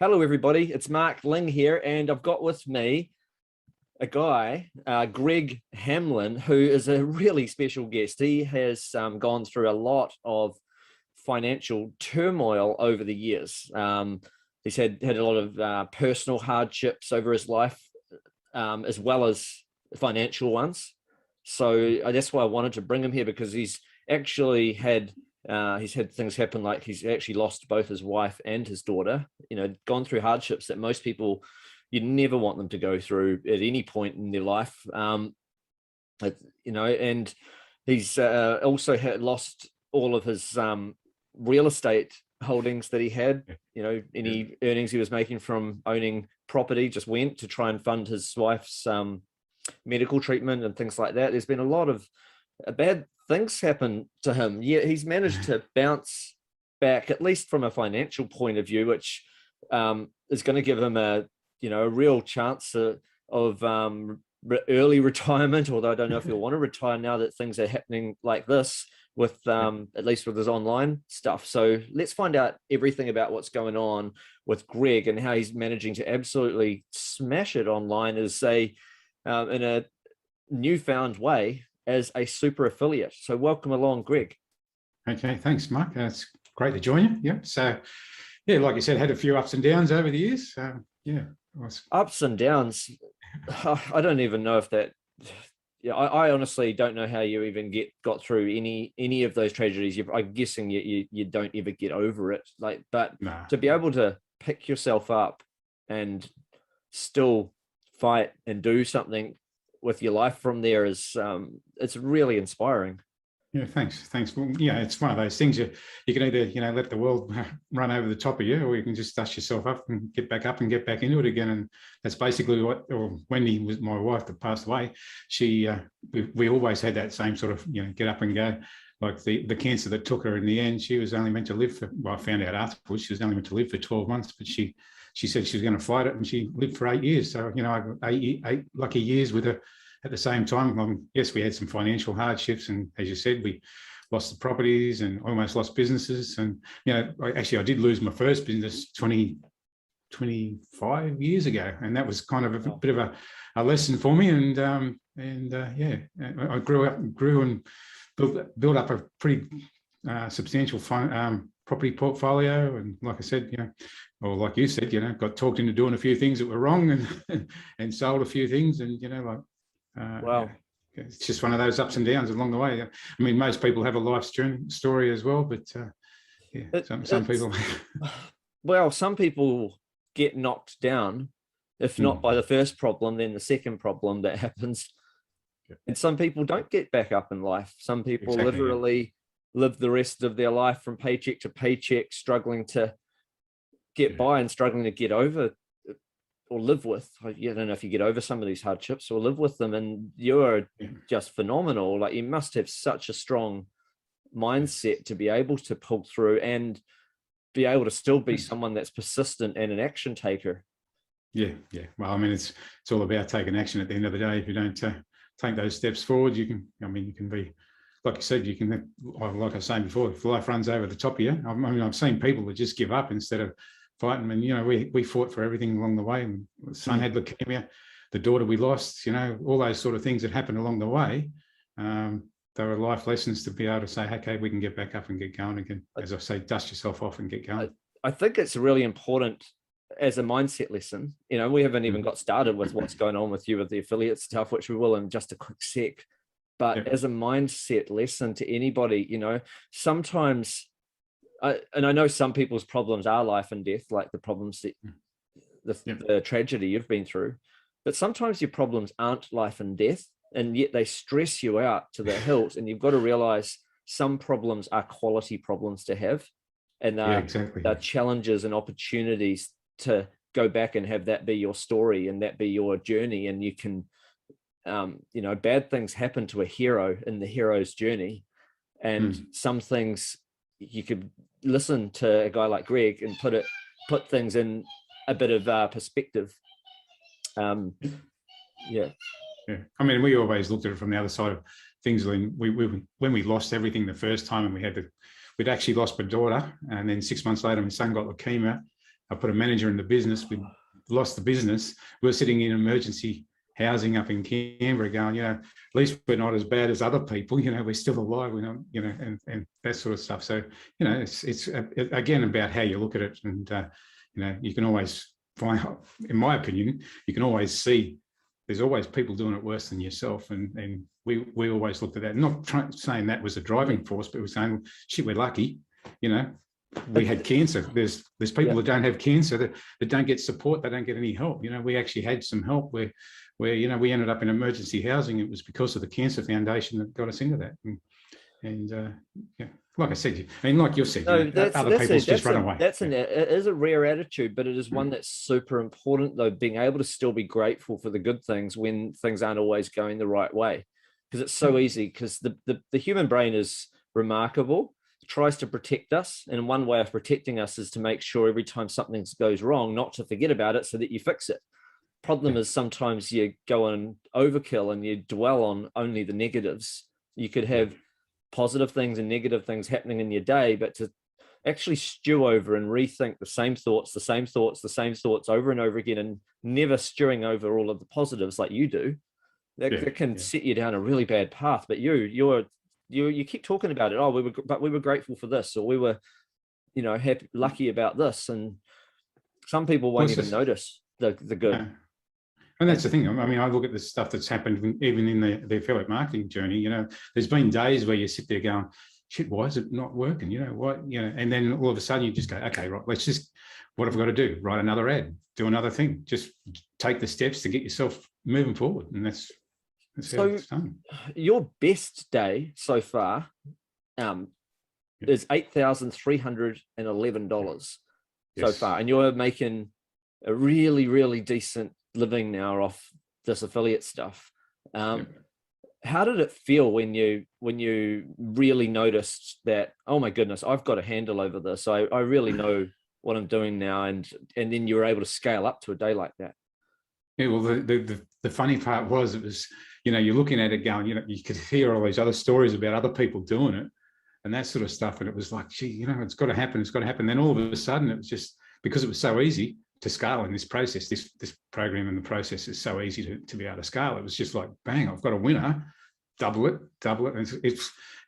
Hello, everybody. It's Mark Ling here, and I've got with me a guy, Greg Hamlin, who is a really special guest. He has gone through a lot of financial turmoil over the years. He's had a lot of personal hardships over his life, as well as financial ones. So that's why I wanted to bring him here, because he's actually had things happen, like he's actually lost both his wife and his daughter, gone through hardships that most people, you never want them to go through at any point in their life. And he's also lost all of his real estate holdings that he had. Any earnings he was making from owning property just went to try and fund his wife's medical treatment and things like that. There's been a lot of bad things happen to him. Yeah, he's managed to bounce back, at least from a financial point of view, which is going to give him a real chance of early retirement. Although I don't know if he'll want to retire now that things are happening like this, with at least with his online stuff. So let's find out everything about what's going on with Greg and how he's managing to absolutely smash it online as in a newfound way as a super affiliate. So welcome along, Greg. Okay, thanks, Mark. It's great to join you. Yeah. So yeah, like you said, had a few ups and downs over the years. Ups and downs. I don't even know if that. Yeah, I honestly don't know how you even got through any of those tragedies. I'm guessing you don't ever get over it. But to be able to pick yourself up and still fight and do something with your life from there is it's really inspiring. Yeah, thanks. Well, it's one of those things you can either let the world run over the top of you, or you can just dust yourself up and get back into it again. And that's basically what. Or Wendy was my wife that passed away. She we always had that same sort of get up and go. Like the cancer that took her in the end, she was only meant to live for. Well, I found out afterwards she was only meant to live for 12 months, but she said she was going to fight it, and she lived for 8 years. So I got eight lucky years with her. At the same time, yes, we had some financial hardships, and as you said, we lost the properties and almost lost businesses. And I did lose my first business 25 years ago, and that was kind of a bit of a lesson for me. And I grew and built up a pretty substantial property portfolio. And like I said, or like you said, got talked into doing a few things that were wrong, and sold a few things, and wow. It's just one of those ups and downs along the way. I mean, most people have a life story as well, but some people. Well, some people get knocked down, if not by the first problem, then the second problem that happens. And some people don't get back up in life. Some people literally live the rest of their life from paycheck to paycheck, struggling to get by and struggling to get over or live with. I don't know if you get over some of these hardships or live with them, and you're just phenomenal. Like, you must have such a strong mindset to be able to pull through and be able to still be someone that's persistent and an action taker. Yeah. Well, I mean, it's all about taking action at the end of the day. If you don't take those steps forward, you can be, like you said, like I was saying before, if life runs over the top of you. I've seen people that just give up instead of fighting. And we fought for everything along the way. And the son had leukemia, the daughter we lost, all those sort of things that happened along the way. They were life lessons to be able to say, okay, we can get back up and get going again. As I say, dust yourself off and get going. I think it's really important as a mindset lesson. We haven't even got started with what's going on with you with the affiliate stuff, which we will in just a quick sec. But as a mindset lesson to anybody, sometimes, and I know some people's problems are life and death, like the problems that the tragedy you've been through, but sometimes your problems aren't life and death, and yet they stress you out to the hilt. And you've got to realize some problems are quality problems to have, and they're challenges and opportunities to go back and have that be your story and that be your journey. And you can, bad things happen to a hero in the hero's journey, and some things you could listen to a guy like Greg and put things in a bit of perspective. Yeah, I mean, we always looked at it from the other side of things. When we lost everything the first time, and we'd actually lost my daughter, and then 6 months later my son got leukemia. I put a manager in the business. We lost the business. We're sitting in emergency housing up in Canberra going, you know, at least we're not as bad as other people, you know, we're still alive, we're not, you know, and that sort of stuff. So, you know, it's again about how you look at it. And, you know, you can always find, in my opinion, you can always see there's always people doing it worse than yourself. And we always looked at that, not saying that was a driving force, but we're saying, shit, we're lucky, you know, we had cancer. There's people that don't have cancer that don't get support, they don't get any help. You know, we actually had some help where you know, we ended up in emergency housing. It was because of the Cancer Foundation that got us into that. And yeah, like I said, I mean, like you said, no, you know, other people just run away. It is a rare attitude, but it is one that's super important, though, being able to still be grateful for the good things when things aren't always going the right way. Because it's so easy, because the human brain is remarkable. It tries to protect us. And one way of protecting us is to make sure every time something goes wrong, not to forget about it so that you fix it. Problem is sometimes you go on overkill and you dwell on only the negatives. You could have positive things and negative things happening in your day, but to actually stew over and rethink the same thoughts over and over again, and never stewing over all of the positives like you do, that can set you down a really bad path. But you keep talking about it. Oh, we were grateful for this, or we were, you know, lucky about this, and some people won't even notice the good. And that's the thing. I mean, I look at the stuff that's happened even in the affiliate marketing journey. You know, there's been days where you sit there going, shit, why is it not working? You know, what, you know, and then all of a sudden you just go, okay, right, let's just, what have I got to do? Write another ad, do another thing, just take the steps to get yourself moving forward. And that's how it's done. Your best day so far is $8,311 so far. And you're making a really, really decent living now off this affiliate stuff. How did it feel when you really noticed that, oh my goodness, I've got a handle over this, I really know what I'm doing now, and then you were able to scale up to a day like that? Yeah, well, the funny part was, it was, you know, you're looking at it going, you know, you could hear all these other stories about other people doing it and that sort of stuff, and it was like, gee, you know, it's got to happen. Then all of a sudden it was just, because it was so easy to scale in this process, this program and the process is so easy to be able to scale. It was just like, bang, I've got a winner, double it. And it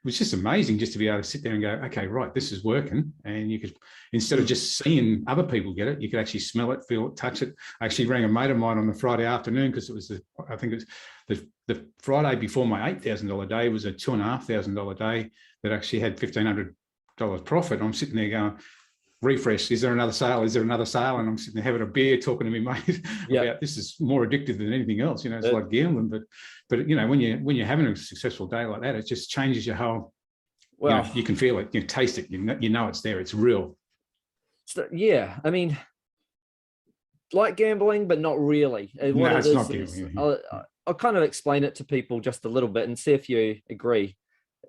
was just amazing just to be able to sit there and go, okay, right, this is working. And you could, instead of just seeing other people get it, you could actually smell it, feel it, touch it. I actually rang a mate of mine on the Friday afternoon, because it was I think it was the Friday before my $8,000 day was a $2,500 day that actually had $1,500 profit. I'm sitting there going, refresh, is there another sale? Is there another sale? And I'm sitting there having a beer, talking to me mate about, this is more addictive than anything else. You know, it's like gambling, but you know, when you're having a successful day like that, it just changes your whole. Well, you know, you can feel it, you taste it, you know it's there, it's real. So, yeah, I mean, like gambling, but not really. No, it's not gambling. I'll kind of explain it to people just a little bit and see if you agree.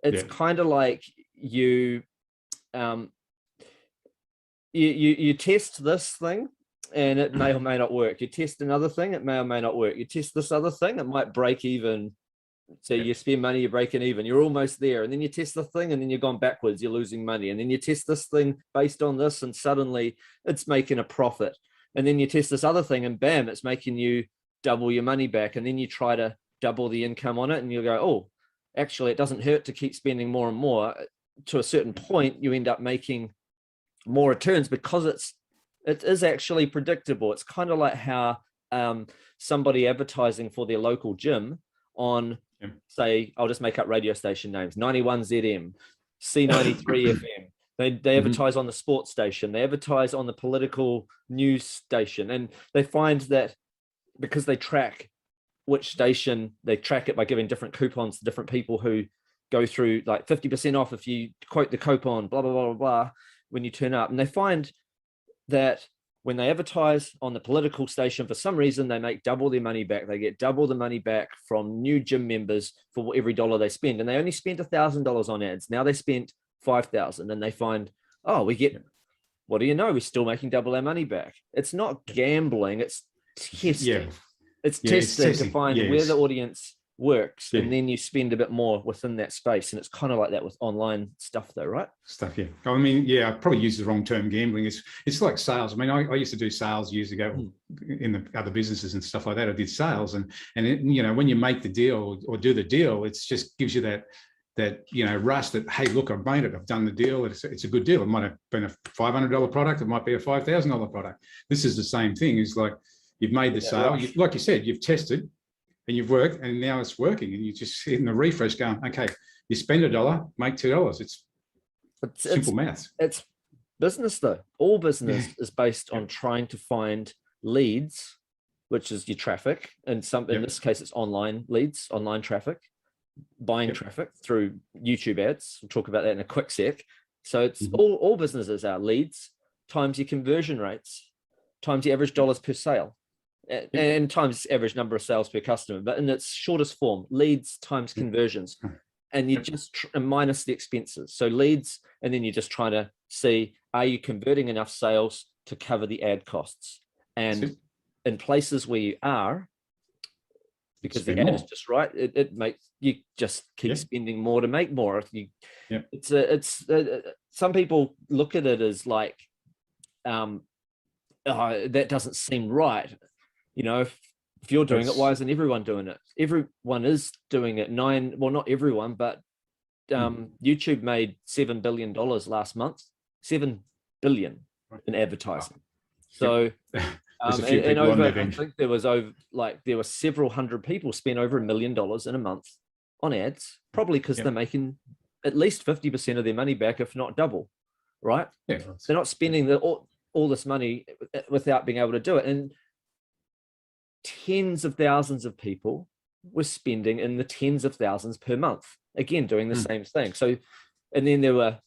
It's kind of like you test this thing and it may or may not work. You test another thing, it may or may not work. You test this other thing, it might break even. So you spend money, you're breaking even, you're almost there. And then you test the thing and then you've gone backwards, you're losing money. And then you test this thing based on this and suddenly it's making a profit. And then you test this other thing and bam, it's making you double your money back. And then you try to double the income on it and you go, oh, actually it doesn't hurt to keep spending more and more. To a certain point, you end up making more returns because it is actually predictable. It's kind of like how somebody advertising for their local gym on, say, I'll just make up radio station names, 91ZM, C93 FM. They advertise on the sports station, they advertise on the political news station, and they find that because they track which station, they track it by giving different coupons to different people who go through like 50% off if you quote the coupon, blah, blah, blah, blah, blah, when you turn up. And they find that when they advertise on the political station, for some reason, they make double their money back. They get double the money back from new gym members for every dollar they spend. And they only spent $1,000 on ads. Now they spent $5,000 and they find, oh, we get, what do you know? We're still making double our money back. It's not gambling, it's testing. It's testing to find where the audience works, and then you spend a bit more within that space. And it's kind of like that with online stuff though, right? Stuff, yeah. I mean, yeah, I probably used the wrong term, gambling. It's like sales. I mean, I used to do sales years ago in the other businesses and stuff like that. I did sales, and it, you know, when you make the deal or do the deal, it's just gives you that you know, rush that, hey, look, I've made it, I've done the deal, it's a good deal. It might have been a $500 product, it might be a $5,000 product. This is the same thing. It's like you've made the sale, like you said, you've tested and you've worked, and now it's working, and you just hitting the refresh going, okay, you spend $1, make $2. It's simple maths. It's business though. All business is based on trying to find leads, which is your traffic, and in this case it's online leads, online traffic, buying traffic through YouTube ads. We'll talk about that in a quick sec. So it's all businesses are leads times your conversion rates times your average dollars per sale, and times average number of sales per customer, but in its shortest form, leads times conversions. And you just minus the expenses. So leads, and then you're just trying to see, are you converting enough sales to cover the ad costs? And in places where you are, because the ad is just right, it makes you just keep spending more to make more. It's some people look at it as like, that doesn't seem right. You know, if you're doing it, why isn't everyone doing it? Everyone is doing it. Well, not everyone, but YouTube made $7 billion last month. $7 billion in advertising. So, and over, I think there were several hundred people spent over $1 million in a month on ads, probably because they're making at least 50% of their money back, if not double, right? Yeah, they're not spending all this money without being able to do it. And tens of thousands of people were spending in the tens of thousands per month, again, doing the same thing. So, and then there were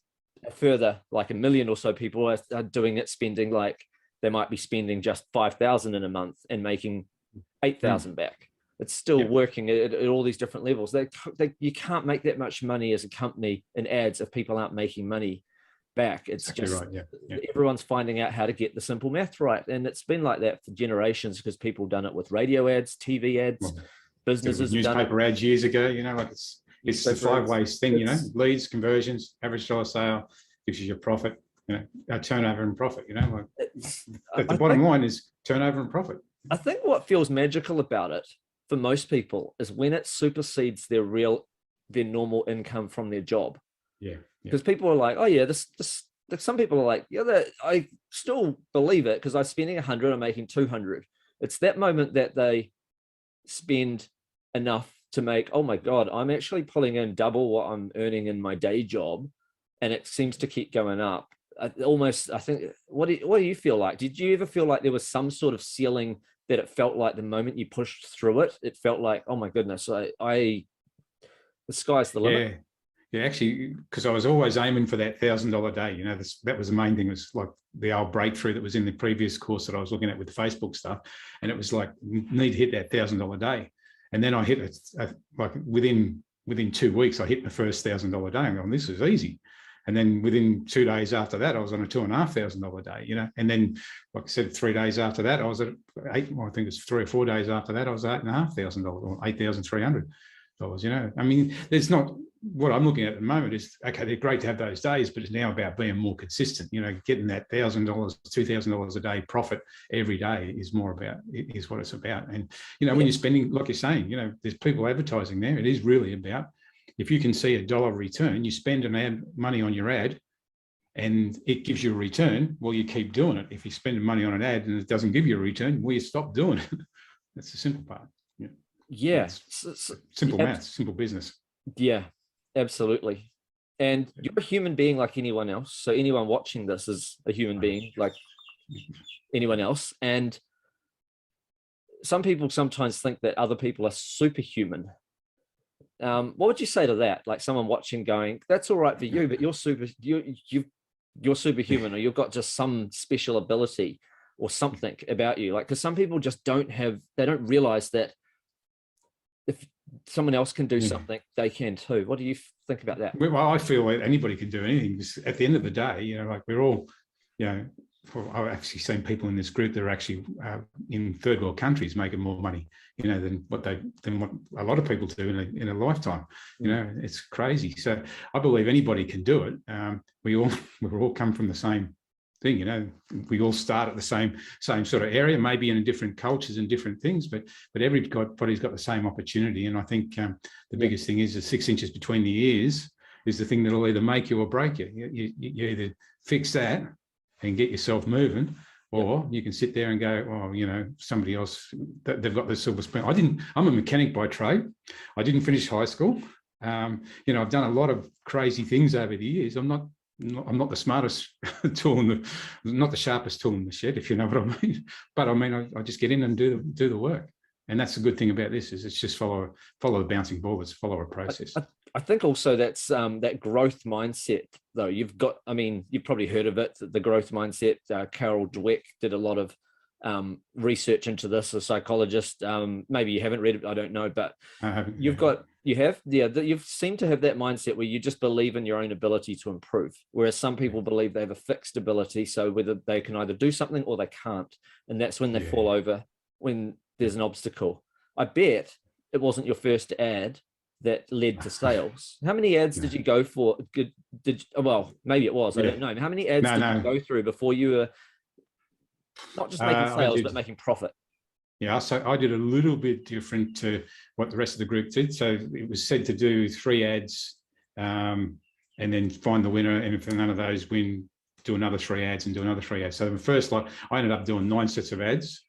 a further like 1 million or so people are doing it, spending like, they might be spending just 5,000 in a month and making 8,000 back. It's still working at all these different levels. You can't make that much money as a company in ads if people aren't making money back. It's exactly just right. Everyone's finding out how to get the simple math right, and it's been like that for generations because people have done it with radio ads, TV ads, businesses, newspaper ads years ago. You know, like it's the 5 ways thing. You know, leads, conversions, average dollar sale gives you your profit. You know, turnover and profit. You know, like the bottom line is turnover and profit. I think what feels magical about it for most people is when it supersedes their normal income from their job. Because people are like, oh yeah, some people are like, yeah, I still believe it because I'm spending 100, I'm making 200. It's that moment that they spend enough to make, oh my God, I'm actually pulling in double what I'm earning in my day job. And it seems to keep going up. I think, what do you feel like? Did you ever feel like there was some sort of ceiling that it felt like the moment you pushed through it, it felt like, oh my goodness, the sky's the limit? Yeah, actually, because I was always aiming for that $1,000 day. You know, that was the main thing. Was like the old breakthrough that was in the previous course that I was looking at with the Facebook stuff, and it was like need to hit that $1,000 day, and then I hit it like within 2 weeks. I hit my first $1,000 day. I'm going, this is easy. And then within 2 days after that, I was on a $2,500 day. You know, and then like I said, 3 days after that, I was at I think it's 3 or 4 days after that, I was at $8,500 or $8,300. You know, I mean, there's not. What I'm looking at the moment is, okay, they're great to have those days, but it's now about being more consistent. You know, getting that $1,000, $2,000 a day profit every day is what it's about. And, you know, when you're spending, like you're saying, you know, there's people advertising there. It is really about, if you can see $1 return, you spend money on your ad and it gives you a return, well, you keep doing it. If you spend money on an ad and it doesn't give you a return, well, you stop doing it. That's the simple part. Simple maths, simple business. Yeah. Absolutely. And you're a human being like anyone else. So anyone watching this is a human being like anyone else. And some people sometimes think that other people are superhuman. What would you say to that? Like someone watching going, that's all right for you, but you're superhuman, or you've got just some special ability or something about you. Like, because some people just they don't realize that if someone else can do something, they can too. What do you think about that? Well, I feel that anybody can do anything. At the end of the day, you know, like we're all, you know, I've actually seen people in this group that are actually in third world countries making more money, than what a lot of people do in a lifetime. It's crazy. So I believe anybody can do it. We all come from the same thing. We all start at the same sort of area, maybe in different cultures and different things, but everybody's got the same opportunity. And I think the biggest thing is the 6 inches between the ears is the thing that'll either make you or break you. You either fix that and get yourself moving, or you can sit there and go, oh, somebody else, they've got the silver spoon. I'm a mechanic by trade. I didn't finish high school. I've done a lot of crazy things over the years. I'm not the smartest tool not the sharpest tool in the shed, if you know what I mean. But I mean, I just get in and do the work. And that's the good thing about this, is it's just follow the bouncing ball. It's follow a process. I think also that's that growth mindset, though. You've probably heard of it, the growth mindset. Carol Dweck did a lot of research into this, a psychologist. Maybe you haven't read it, I don't know, but you seem to have that mindset where you just believe in your own ability to improve, whereas some people believe they have a fixed ability, so whether they can either do something or they can't, and that's when they fall over, when there's an obstacle. I bet it wasn't your first ad that led to sales. How many ads did you go for? Well, maybe it was, I don't know. How many ads did you go through before you were not just making sales, but making profit? Yeah, so I did a little bit different to what the rest of the group did. So it was said to do 3 ads and then find the winner. And if none of those win, do another 3 ads and do another 3 ads. So the first lot, I ended up doing 9 sets of ads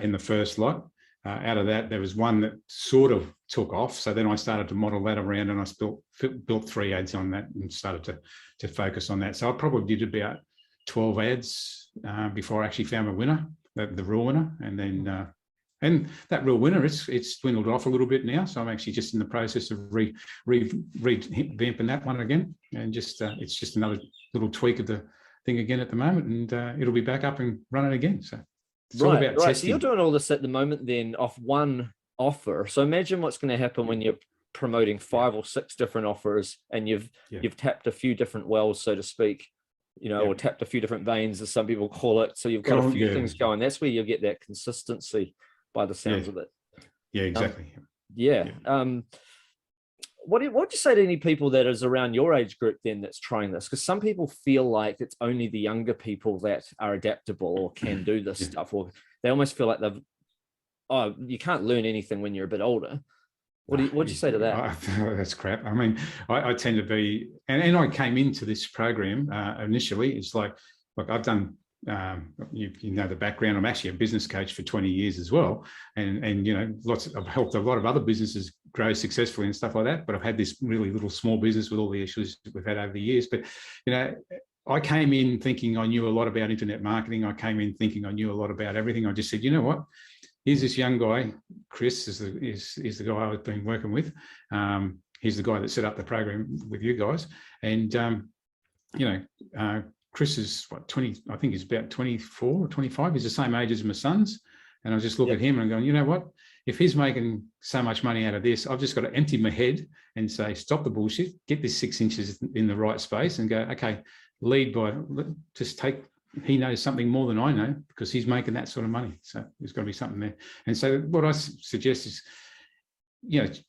in the first lot. Out of that, there was one that sort of took off. So then I started to model that around, and I built 3 ads on that and started to focus on that. So I probably did about 12 ads before I actually found a winner, the real winner. And then and that real winner, it's dwindled off a little bit now. So I'm actually just in the process of revamping that one again. And just it's just another little tweak of the thing again at the moment, and it'll be back up and running again. So it's all about testing. So you're doing all this at the moment then off one offer. So imagine what's going to happen when you're promoting 5 or 6 different offers, and you've tapped a few different wells, so to speak, or tapped a few different veins, as some people call it. So you've got a few things going. That's where you'll get that consistency by the sounds of it. Yeah, exactly. What would you say to any people that is around your age group then that's trying this? Because some people feel like it's only the younger people that are adaptable or can do this stuff, or they almost feel like you can't learn anything when you're a bit older. What do you say to that? That's crap. I mean, I tend to be, and I came into this program initially. It's like, look, I've done, you know the background. I'm actually a business coach for 20 years as well, and I've helped a lot of other businesses grow successfully and stuff like that. But I've had this really little small business with all the issues that we've had over the years. But I came in thinking I knew a lot about internet marketing. I came in thinking I knew a lot about everything. I just said, you know what? Here's this young guy. Chris is the guy I've been working with. He's the guy that set up the program with you guys, and Chris is 20, I think he's about 24 or 25. He's the same age as my sons. And I just look at him and I'm going, you know what? If he's making so much money out of this, I've just got to empty my head and say, stop the bullshit, get this 6 inches in the right space and go, okay, lead by, just take, he knows something more than I know because he's making that sort of money. So there's got to be something there. And so what I suggest is, it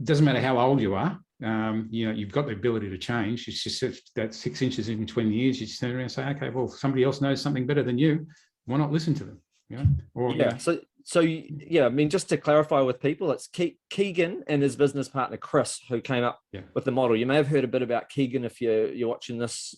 doesn't matter how old you are. You've got the ability to change. It's just that 6 inches in between the ears. You just turn around and say, okay, well, somebody else knows something better than you. Why not listen to them? So I mean, just to clarify with people, it's Keegan and his business partner Chris who came up with the model. You may have heard a bit about Keegan if you're watching this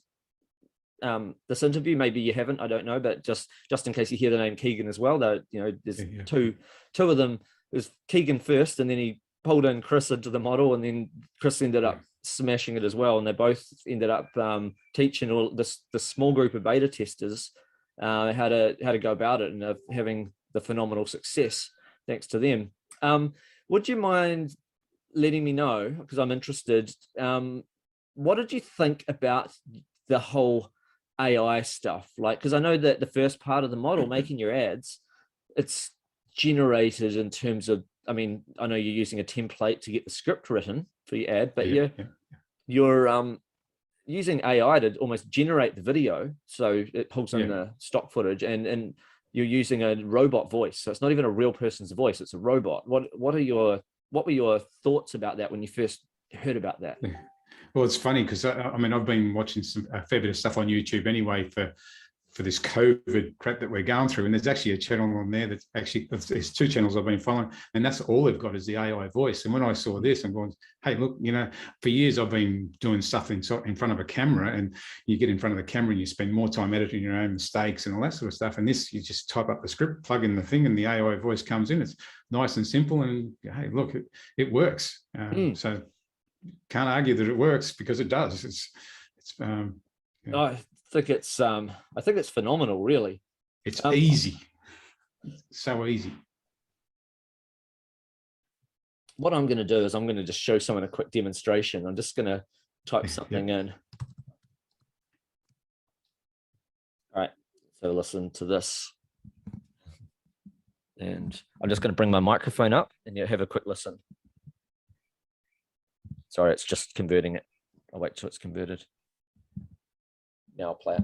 interview. Maybe you haven't, I don't know, but just in case you hear the name Keegan as well, though, there's two of them. There's Keegan first, and then he pulled in Chris into the model, and then Chris ended up smashing it as well. And they both ended up teaching all this small group of beta testers how to go about it, and having the phenomenal success thanks to them. Would you mind letting me know, because I'm interested, what did you think about the whole AI stuff? Like, because I know that the first part of the model, making your ads, it's generated in terms of, I mean, I know you're using a template to get the script written for your ad, but you're using AI to almost generate the video. So it pulls in the stock footage, and you're using a robot voice. So it's not even a real person's voice, it's a robot. What were your thoughts about that when you first heard about that? Well, it's funny because I mean, I've been watching a fair bit of stuff on YouTube anyway for this COVID crap that we're going through. And there's actually a channel on there that's actually, there's 2 channels I've been following, and that's all they've got is the AI voice. And when I saw this, I'm going, hey, look, you know, for years I've been doing stuff in front of a camera, and you get in front of the camera and you spend more time editing your own mistakes and all that sort of stuff. And this, you just type up the script, plug in the thing, and the AI voice comes in. It's nice and simple. And hey, look, it works. So can't argue that it works, because it does. I think it's phenomenal, really. It's easy, so easy. What I'm going to do is I'm going to just show someone a quick demonstration. I'm just going to type something in. All right, so listen to this. And I'm just going to bring my microphone up and you have a quick listen. Sorry, it's just converting it. I'll wait till it's converted. Now I'll play it.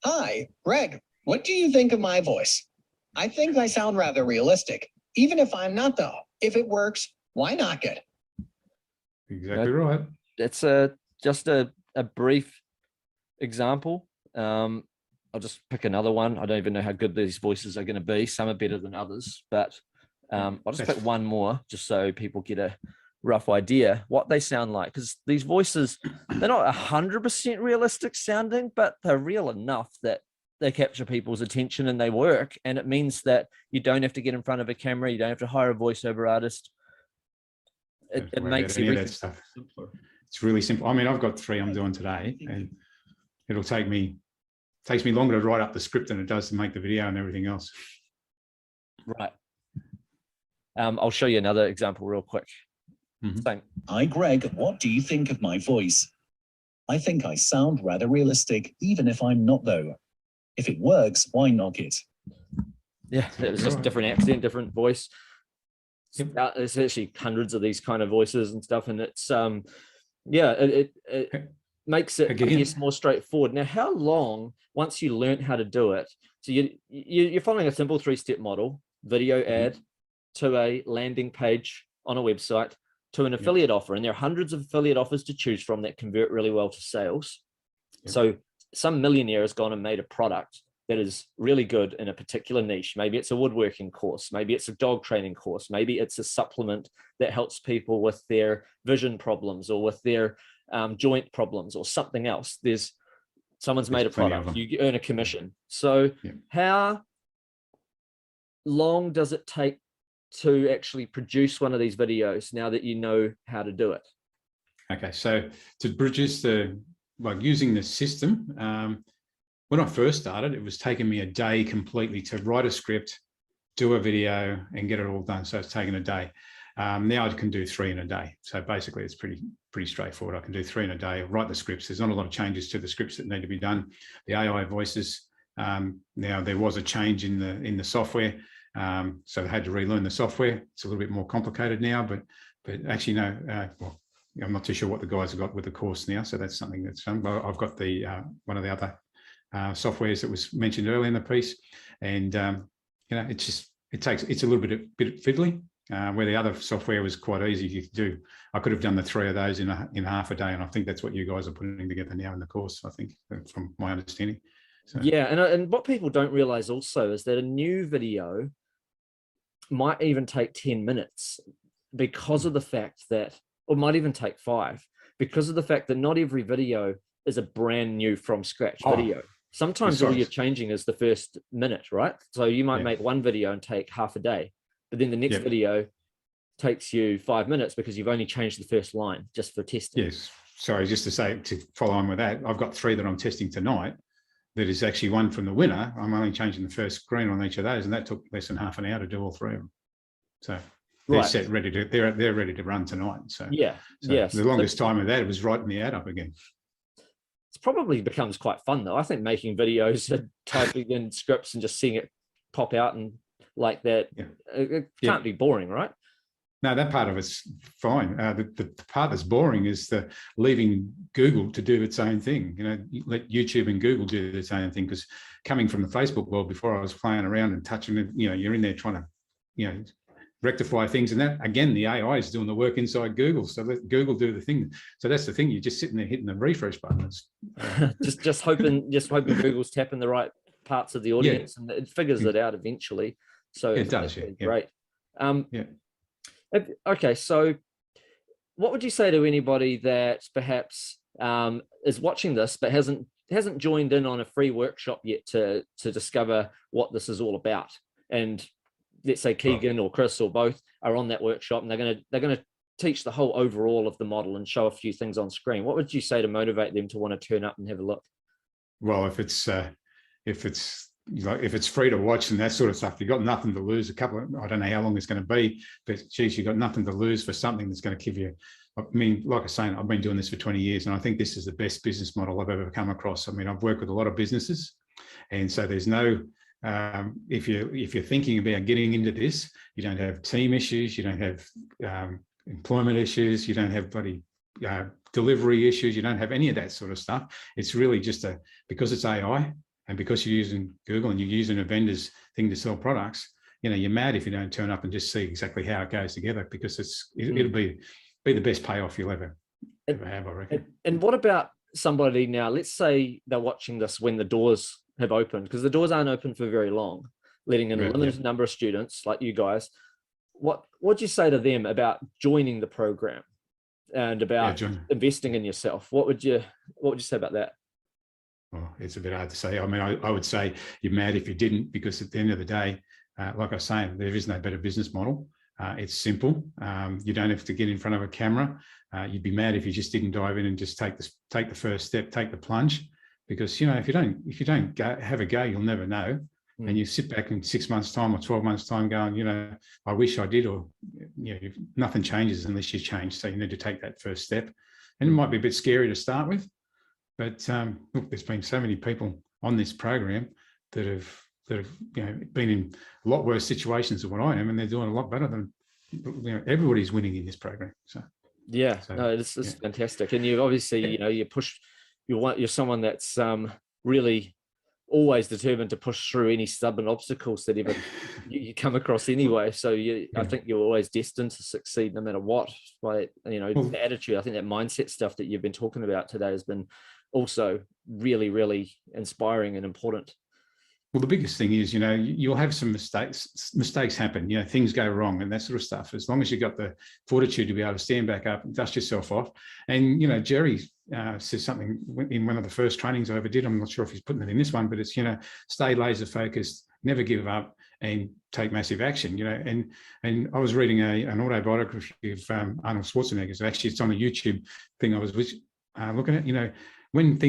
Hi, Greg. What do you think of my voice? I think I sound rather realistic, even if I'm not, though. If it works, why knock it? Exactly right. It's just a brief example. I'll just pick another one. I don't even know how good these voices are going to be. Some are better than others, but I'll just pick one more just so people get a rough idea what they sound like, because these voices, they're not 100% realistic sounding, but they're real enough that they capture people's attention and they work. And it means that you don't have to get in front of a camera, you don't have to hire a voiceover artist. It makes everything simpler. It's really simple. I mean, I've got 3 I'm doing today, and it'll takes me longer to write up the script than it does to make the video and everything else. Right. I'll show you another example real quick. Same. Hi, Greg. What do you think of my voice? I think I sound rather realistic, even if I'm not, though. If it works, why knock it? Yeah, it was just different accent, different voice. There's actually hundreds of these kind of voices and stuff, and it's it makes it, I guess, more straightforward. Now, how long, once you learn how to do it, so you're following a simple 3-step model: video ad to a landing page on a website to an affiliate offer, and there are hundreds of affiliate offers to choose from that convert really well to sales. So some millionaire has gone and made a product that is really good in a particular niche. Maybe it's a woodworking course, maybe it's a dog training course, maybe it's a supplement that helps people with their vision problems or with their joint problems or something else. Someone's made a product, you earn a commission. So how long does it take to actually produce one of these videos now that you know how to do it? Okay, so to produce using the system, when I first started, it was taking me a day completely to write a script, do a video, and get it all done. So it's taken a day. Now I can do 3 in a day. So basically it's pretty straightforward. I can do 3 in a day, write the scripts. There's not a lot of changes to the scripts that need to be done. The AI voices, now there was a change in the software. So they had to relearn the software. It's a little bit more complicated now, but actually no, well, I'm not too sure what the guys have got with the course now. So that's something that's done. But I've got the one of the other softwares that was mentioned earlier in the piece, and you know, it's a little bit fiddly. Where the other software was quite easy to do. I could have done the 3 of those in half a day, and I think that's what you guys are putting together now in the course, I think, from my understanding. So. Yeah, and what people don't realize also is that a new video might even take 10 minutes because of the fact that, or might even take 5, because of the fact that not every video is a brand new from scratch video. Sometimes all you're changing is the first minute, right? So you might make one video and take half a day, but then the next video takes you 5 minutes because you've only changed the first line just for testing. Yes. Sorry, just to say, to follow on with that, I've got 3 that I'm testing tonight. That is actually one from the winner. I'm only changing the first screen on each of those, and that took less than half an hour to do all 3 of them. So they're set, ready to, they're ready to run tonight. So the longest time of that was writing the ad up again. It probably becomes quite fun though. I think making videos and typing in scripts and just seeing it pop out and like that, it can't be boring, right? No, that part of it's fine. The part that's boring is the leaving Google to do its own thing. You know, let YouTube and Google do its own thing, because coming from the Facebook world before, I was playing around and touching it. You know, you're in there trying to, you know, rectify things, and that again, the AI is doing the work inside Google. So let Google do the thing. So that's the thing. You're just sitting there hitting the refresh button. just hoping Google's tapping the right parts of the audience, and it figures it out eventually. So it does. Great. Okay, so what would you say to anybody that perhaps is watching this but hasn't joined in on a free workshop yet to discover what this is all about? And let's say Keegan or Chris or both are on that workshop, and they're gonna teach the whole overall of the model and show a few things on screen. What would you say to motivate them to want to turn up and have a look? Well, if it's free to watch and that sort of stuff, you've got nothing to lose. I don't know how long it's going to be, but geez, you've got nothing to lose for something that's going to give you. I mean, like I was saying, I've been doing this for 20 years, and I think this is the best business model I've ever come across. I mean, I've worked with a lot of businesses, and so there's no. If you're thinking about getting into this, you don't have team issues, you don't have employment issues, you don't have bloody delivery issues, you don't have any of that sort of stuff. It's really just because it's AI, and because you're using Google and you're using a vendor's thing to sell products, you know, you're mad if you don't turn up and just see exactly how it goes together, because it'll be the best payoff you'll ever have, I reckon. And what about somebody now? Let's say they're watching this when the doors have opened, because the doors aren't open for very long, letting in a limited number of students like you guys. What'd you say to them about joining the program and about investing in yourself? What would you say about that? Well, it's a bit hard to say. I mean, I would say you're mad if you didn't, because at the end of the day, like I was saying, there is no better business model. It's simple. You don't have to get in front of a camera. You'd be mad if you just didn't dive in and just take the first step, take the plunge, because, you know, if you don't have a go, you'll never know. And you sit back in 6 months' time or 12 months' time going, you know, I wish I did, or, you know, nothing changes unless you change. So you need to take that first step. And it might be a bit scary to start with, but look, there's been so many people on this program that have you know, been in a lot worse situations than what I am, and they're doing a lot better than, you know, everybody's winning in this program. So yeah, no, this is fantastic. And you obviously, you know, you're someone that's really always determined to push through any stubborn obstacles that ever you come across anyway. So I think you're always destined to succeed no matter what. By, you know, the attitude, I think that mindset stuff that you've been talking about today has been also really, really inspiring and important. Well, the biggest thing is, you know, you'll have some mistakes happen, you know, things go wrong and that sort of stuff. As long as you've got the fortitude to be able to stand back up and dust yourself off. And, you know, Gerry says something in one of the first trainings I ever did. I'm not sure if he's putting it in this one, but it's, you know, stay laser focused, never give up, and take massive action, you know. And I was reading an autobiography of Arnold Schwarzenegger. So actually, it's on a YouTube thing I was looking at, you know, when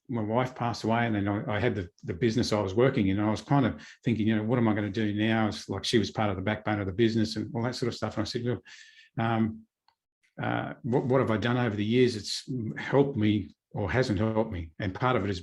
my wife passed away, and then I had the business I was working in, and I was kind of thinking, you know, what am I going to do now? It's like she was part of the backbone of the business and all that sort of stuff. And I said, look, what have I done over the years? It's helped me or hasn't helped me. And part of it is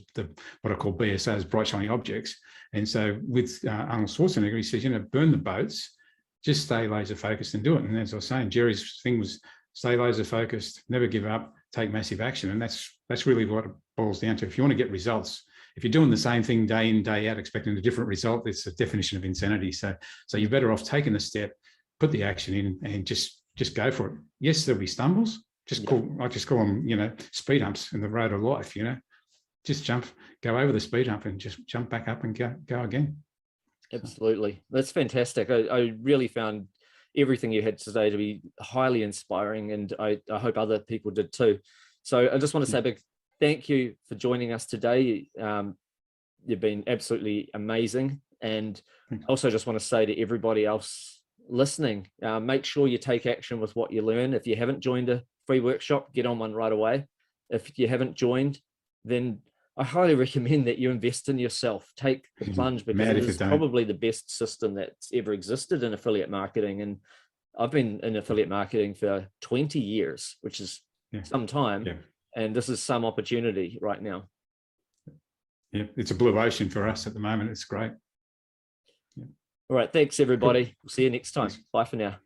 what I call BSOs, bright shiny objects. And so with Arnold Schwarzenegger, he says, you know, burn the boats, just stay laser focused and do it. And as I was saying, Gerry's thing was stay laser focused, never give up, take massive action. And that's really what it boils down to. If you want to get results, if you're doing the same thing day in, day out, expecting a different result, it's a definition of insanity. So you're better off taking the step, put the action in, and just go for it. Yes, there'll be stumbles. I just call them, you know, speed humps in the road of life, you know. Just go over the speed hump and just jump back up and go again. Absolutely. That's fantastic. I really found everything you had today to be highly inspiring, and I hope other people did too. So I just want to say a big thank you for joining us today. You've been absolutely amazing. And also just want to say to everybody else listening, make sure you take action with what you learn. If you haven't joined a free workshop, get on one right away. If you haven't joined, then I highly recommend that you invest in yourself. Take the plunge, because it is probably the best system that's ever existed in affiliate marketing. And I've been in affiliate marketing for 20 years, which is some time. Yeah. And this is some opportunity right now. Yeah, it's a blue ocean for us at the moment. It's great. Yeah. All right. Thanks, everybody. We'll see you next time. Bye for now.